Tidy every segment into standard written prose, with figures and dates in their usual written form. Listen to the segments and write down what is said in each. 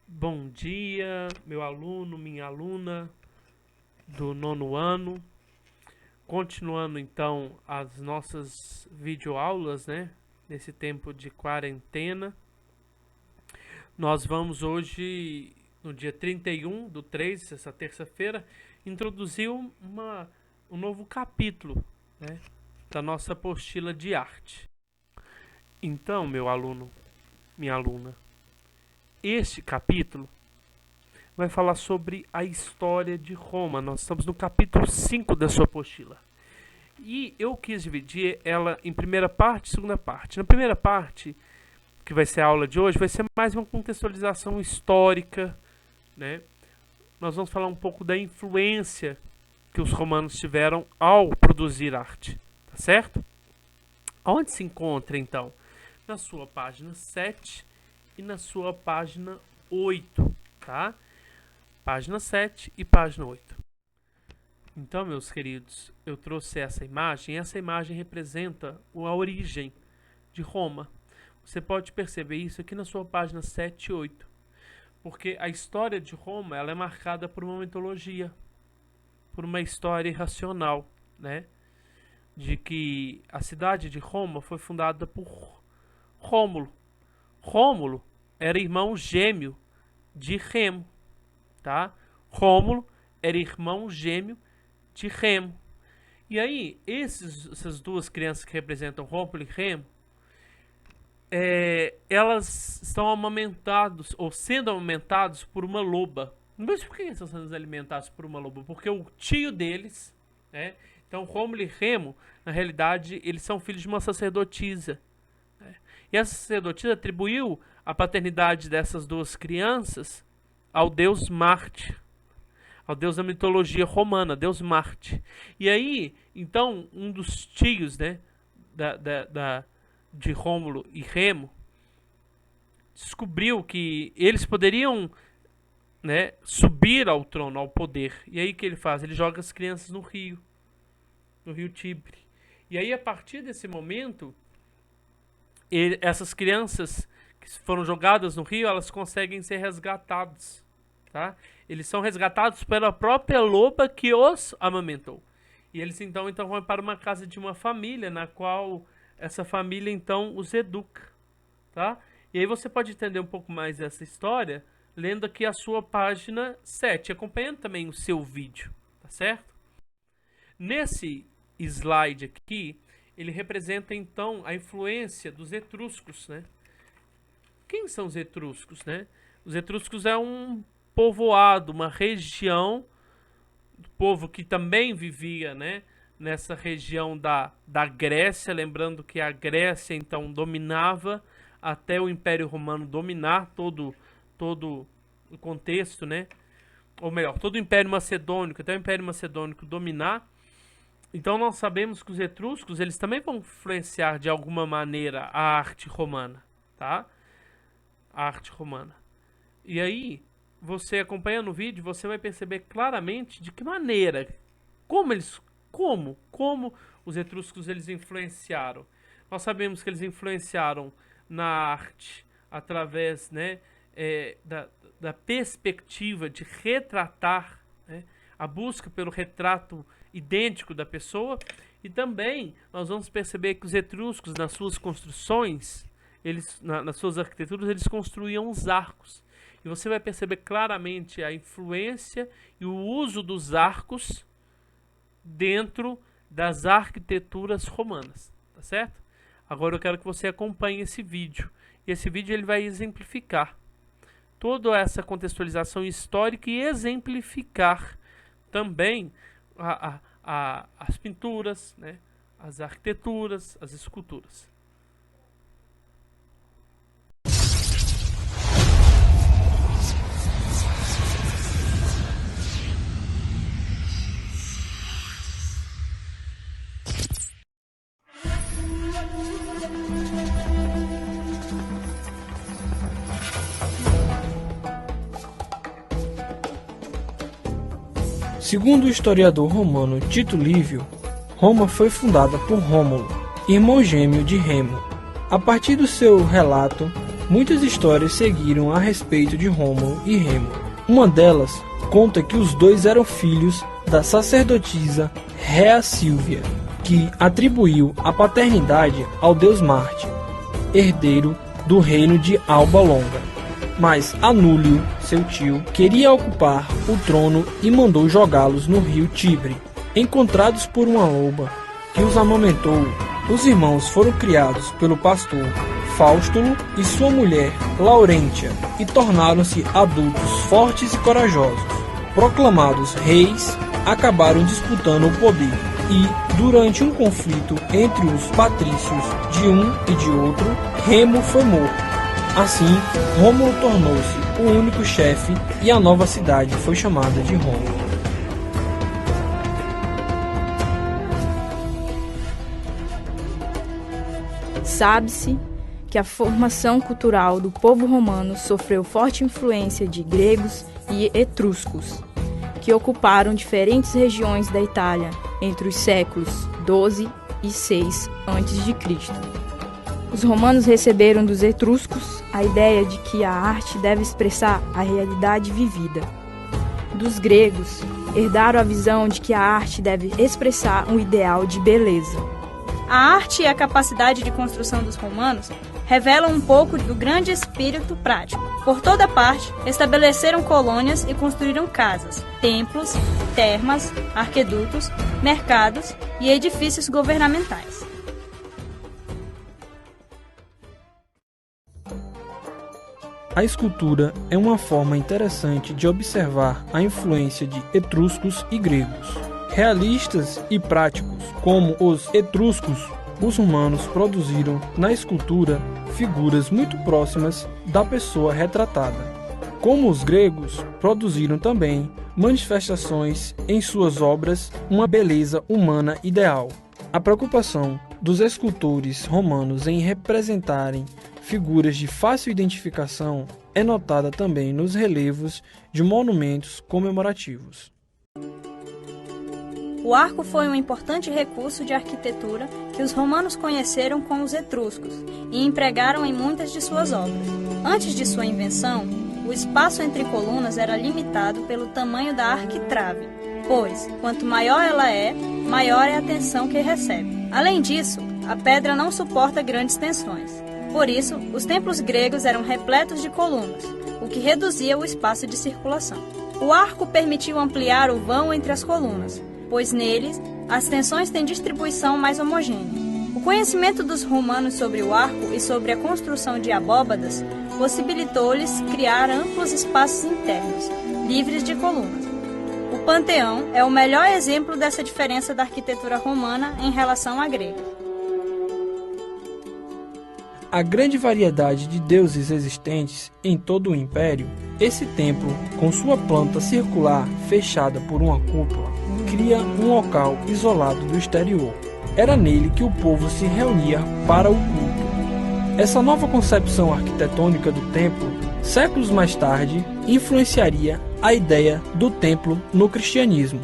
Bom dia, meu aluno, minha aluna do nono ano. Continuando então as nossas videoaulas, né? Nesse tempo de quarentena. Nós vamos hoje, no dia 31/3, essa terça-feira, introduzir um novo capítulo, né, da nossa apostila de arte. Então, meu aluno, minha aluna, este capítulo vai falar sobre a história de Roma. Nós estamos no capítulo 5 da sua apostila. E eu quis dividir ela em primeira parte e segunda parte. Na primeira parte, que vai ser a aula de hoje, vai ser mais uma contextualização histórica, né? Nós vamos falar um pouco da influência que os romanos tiveram ao produzir arte, tá certo? Onde se encontra, então? Na sua página 7 e na sua página 8, tá? Página 7 e página 8. Então, meus queridos, eu trouxe essa imagem. Essa imagem representa a origem de Roma. Você pode perceber isso aqui na sua página 7 e 8. Porque a história de Roma, ela é marcada por uma mitologia, por uma história irracional, né? De que a cidade de Roma foi fundada por Rômulo. Rômulo era irmão gêmeo de Remo, tá? Rômulo era irmão gêmeo de Remo. E aí, essas duas crianças que representam Rômulo e Remo, elas estão amamentados, ou sendo amamentados por uma loba. Mas por que eles estão sendo alimentados por uma loba? Porque o tio deles, né? Então, Rômulo e Remo, na realidade, eles são filhos de uma sacerdotisa, né? E essa sacerdotisa atribuiu a paternidade dessas duas crianças ao deus Marte, ao deus da mitologia romana, deus Marte. E aí, então, um dos tios, né, de Rômulo e Remo descobriu que eles poderiam, né, subir ao trono, ao poder. E aí o que ele faz? Ele joga as crianças no rio Tibre. E aí, a partir desse momento, essas crianças que foram jogadas no rio, elas conseguem ser resgatadas, tá? Eles são resgatados pela própria loba que os amamentou. E eles então vão para uma casa de uma família, na qual essa família então os educa, tá? E aí você pode entender um pouco mais dessa história lendo aqui a sua página 7, acompanhando também o seu vídeo, tá certo? Nesse slide aqui, ele representa então a influência dos etruscos, né? Quem são os etruscos, né? Os etruscos é um povoado, uma região do povo que também vivia, né, nessa região da Grécia, lembrando que a Grécia então dominava até o Império Romano dominar todo o contexto, né? Ou melhor, todo o Império Macedônico, até o Império Macedônico dominar. Então nós sabemos que os etruscos, eles também vão influenciar de alguma maneira a arte romana, tá? A arte romana. E aí, você acompanhando o vídeo, você vai perceber claramente de que maneira, como os etruscos eles influenciaram. Nós sabemos que eles influenciaram na arte através, né, da perspectiva de retratar, né, a busca pelo retrato idêntico da pessoa. E também nós vamos perceber que os etruscos, nas suas construções, nas suas arquiteturas, eles construíam os arcos. E você vai perceber claramente a influência e o uso dos arcos dentro das arquiteturas romanas, tá certo? Agora eu quero que você acompanhe esse vídeo. E esse vídeo ele vai exemplificar toda essa contextualização histórica e exemplificar também as pinturas, né, as arquiteturas, as esculturas. Segundo o historiador romano Tito Livio, Roma foi fundada por Rômulo, irmão gêmeo de Remo. A partir do seu relato, muitas histórias seguiram a respeito de Rômulo e Remo. Uma delas conta que os dois eram filhos da sacerdotisa Rhea Silvia, que atribuiu a paternidade ao deus Marte, herdeiro do reino de Alba Longa. Mas Anúlio, seu tio, queria ocupar o trono e mandou jogá-los no rio Tibre. Encontrados por uma loba que os amamentou, os irmãos foram criados pelo pastor Faustulo e sua mulher Laurentia e tornaram-se adultos fortes e corajosos. Proclamados reis, acabaram disputando o poder e, durante um conflito entre os patrícios de um e de outro, Remo foi morto. Assim, Rômulo tornou-se o único chefe e a nova cidade foi chamada de Roma. Sabe-se que a formação cultural do povo romano sofreu forte influência de gregos e etruscos, que ocuparam diferentes regiões da Itália entre os séculos 12 e 6 a.C. Os romanos receberam dos etruscos a ideia de que a arte deve expressar a realidade vivida. Dos gregos, herdaram a visão de que a arte deve expressar um ideal de beleza. A arte e a capacidade de construção dos romanos revelam um pouco do grande espírito prático. Por toda parte, estabeleceram colônias e construíram casas, templos, termas, arquedutos, mercados e edifícios governamentais. A escultura é uma forma interessante de observar a influência de etruscos e gregos. Realistas e práticos, como os etruscos, os romanos produziram na escultura figuras muito próximas da pessoa retratada. Como os gregos, produziram também manifestações em suas obras uma beleza humana ideal. A preocupação dos escultores romanos em representarem figuras de fácil identificação é notada também nos relevos de monumentos comemorativos. O arco foi um importante recurso de arquitetura que os romanos conheceram com os etruscos e empregaram em muitas de suas obras. Antes de sua invenção, o espaço entre colunas era limitado pelo tamanho da arquitrave, pois, quanto maior ela é, maior é a tensão que recebe. Além disso, a pedra não suporta grandes tensões. Por isso, os templos gregos eram repletos de colunas, o que reduzia o espaço de circulação. O arco permitiu ampliar o vão entre as colunas, pois neles as tensões têm distribuição mais homogênea. O conhecimento dos romanos sobre o arco e sobre a construção de abóbadas possibilitou-lhes criar amplos espaços internos, livres de colunas. O Panteão é o melhor exemplo dessa diferença da arquitetura romana em relação à grega. A grande variedade de deuses existentes em todo o império, esse templo, com sua planta circular fechada por uma cúpula, cria um local isolado do exterior. Era nele que o povo se reunia para o culto. Essa nova concepção arquitetônica do templo, séculos mais tarde, influenciaria a ideia do templo no cristianismo.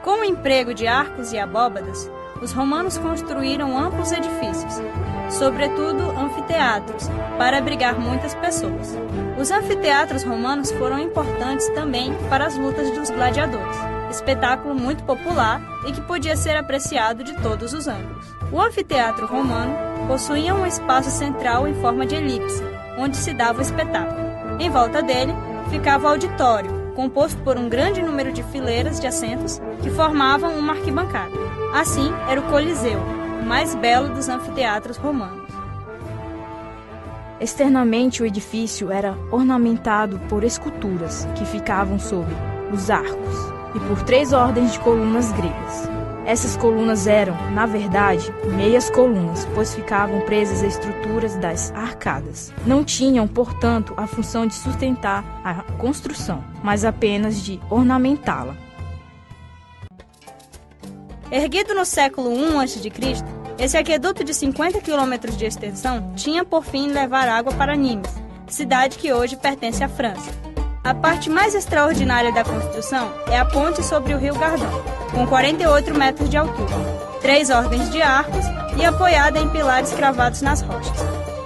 Com o emprego de arcos e abóbadas, os romanos construíram amplos edifícios, sobretudo anfiteatros, para abrigar muitas pessoas. Os anfiteatros romanos foram importantes também para as lutas dos gladiadores, espetáculo muito popular e que podia ser apreciado de todos os ângulos. O anfiteatro romano possuía um espaço central em forma de elipse, onde se dava o espetáculo. Em volta dele ficava o auditório, composto por um grande número de fileiras de assentos que formavam uma arquibancada. Assim, era o Coliseu, o mais belo dos anfiteatros romanos. Externamente, o edifício era ornamentado por esculturas que ficavam sobre os arcos e por 3 ordens de colunas gregas. Essas colunas eram, na verdade, meias colunas, pois ficavam presas a estruturas das arcadas. Não tinham, portanto, a função de sustentar a construção, mas apenas de ornamentá-la. Erguido no século I a.C., esse aqueduto de 50 km de extensão tinha por fim levar água para Nimes, cidade que hoje pertence à França. A parte mais extraordinária da construção é a ponte sobre o rio Gardon, com 48 metros de altura, 3 ordens de arcos e apoiada em pilares cravados nas rochas.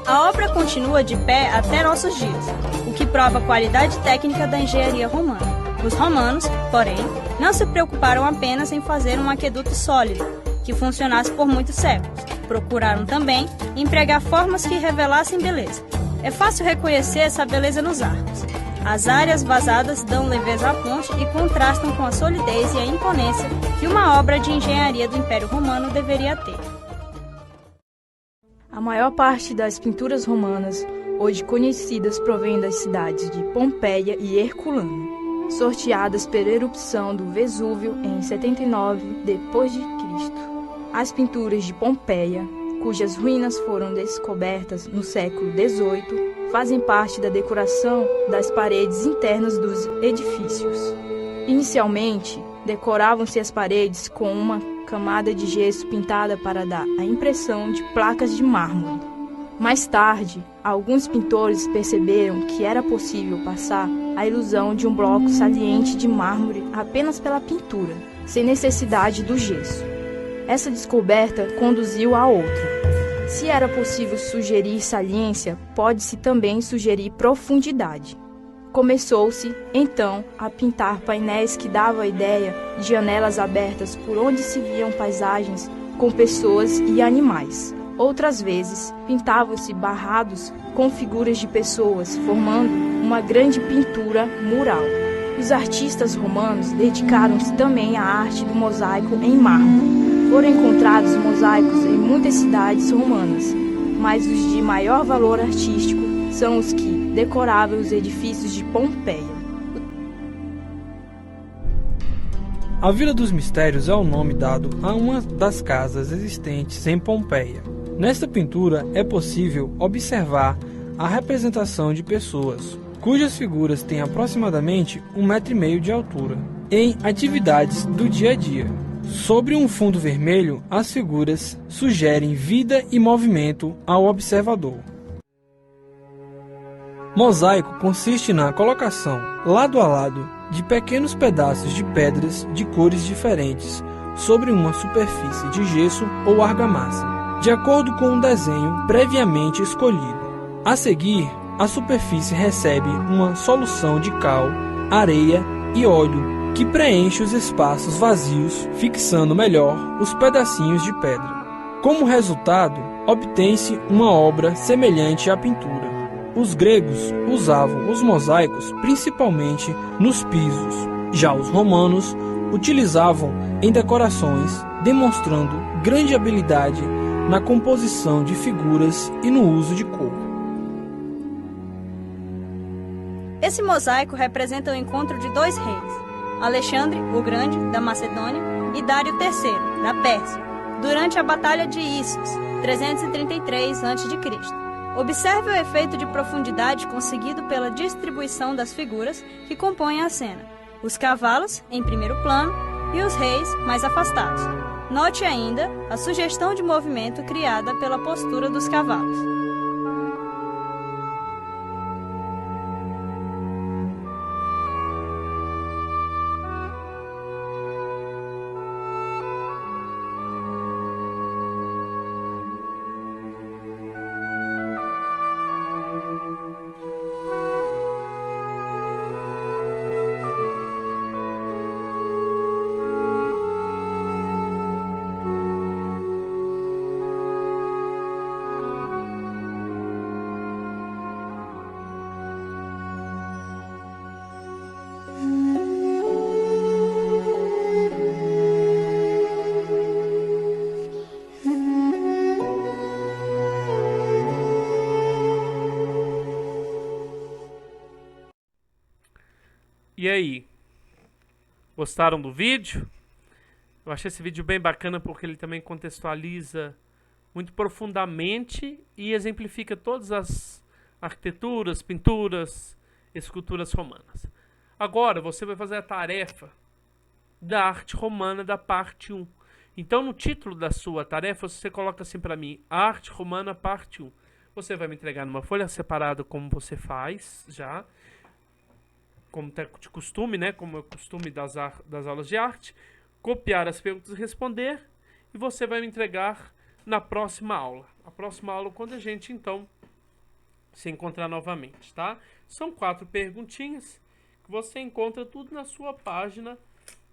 A obra continua de pé até nossos dias, o que prova a qualidade técnica da engenharia romana. Os romanos, porém, não se preocuparam apenas em fazer um aqueduto sólido, que funcionasse por muitos séculos. Procuraram também empregar formas que revelassem beleza. É fácil reconhecer essa beleza nos arcos. As áreas vazadas dão leveza à ponte e contrastam com a solidez e a imponência que uma obra de engenharia do Império Romano deveria ter. A maior parte das pinturas romanas, hoje conhecidas, provém das cidades de Pompeia e Herculano, sorteadas pela erupção do Vesúvio em 79 d.C. As pinturas de Pompeia, cujas ruínas foram descobertas no século XVIII, fazem parte da decoração das paredes internas dos edifícios. Inicialmente, decoravam-se as paredes com uma camada de gesso pintada para dar a impressão de placas de mármore. Mais tarde, alguns pintores perceberam que era possível passar a ilusão de um bloco saliente de mármore apenas pela pintura, sem necessidade do gesso. Essa descoberta conduziu a outra. Se era possível sugerir saliência, pode-se também sugerir profundidade. Começou-se, então, a pintar painéis que davam a ideia de janelas abertas por onde se viam paisagens com pessoas e animais. Outras vezes, pintavam-se barrados com figuras de pessoas, formando uma grande pintura mural. Os artistas romanos dedicaram-se também à arte do mosaico em mármore. Foram encontrados mosaicos em muitas cidades romanas, mas os de maior valor artístico são os que decoravam os edifícios de Pompeia. A Vila dos Mistérios é o nome dado a uma das casas existentes em Pompeia. Nesta pintura é possível observar a representação de pessoas, cujas figuras têm aproximadamente 1,5 m de altura, em atividades do dia a dia. Sobre um fundo vermelho, as figuras sugerem vida e movimento ao observador. Mosaico consiste na colocação, lado a lado, de pequenos pedaços de pedras de cores diferentes sobre uma superfície de gesso ou argamassa, de acordo com um desenho previamente escolhido. A seguir, a superfície recebe uma solução de cal, areia e óleo que preenche os espaços vazios, fixando melhor os pedacinhos de pedra. Como resultado, obtém-se uma obra semelhante à pintura. Os gregos usavam os mosaicos principalmente nos pisos. Já os romanos utilizavam em decorações, demonstrando grande habilidade na composição de figuras e no uso de cor. Esse mosaico representa o encontro de dois reis, Alexandre o Grande, da Macedônia, e Dário III, da Pérsia, durante a Batalha de Issos, 333 a.C. Observe o efeito de profundidade conseguido pela distribuição das figuras que compõem a cena. Os cavalos, em primeiro plano, e os reis, mais afastados. Note ainda a sugestão de movimento criada pela postura dos cavalos. E aí, gostaram do vídeo? Eu achei esse vídeo bem bacana porque ele também contextualiza muito profundamente e exemplifica todas as arquiteturas, pinturas, esculturas romanas. Agora você vai fazer a tarefa da arte romana da parte 1. Então no título da sua tarefa você coloca assim para mim, Arte Romana parte 1. Você vai me entregar numa folha separada como você faz já, como de costume, né? Como é o costume das aulas de arte, copiar as perguntas e responder, e você vai me entregar na próxima aula. A próxima aula, quando a gente, então, se encontrar novamente, tá? São 4 perguntinhas que você encontra tudo na sua página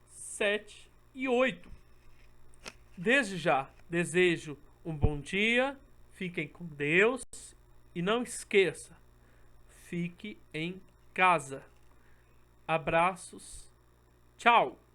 7 e 8. Desde já, desejo um bom dia, fiquem com Deus e não esqueça, fique em casa. Abraços, tchau!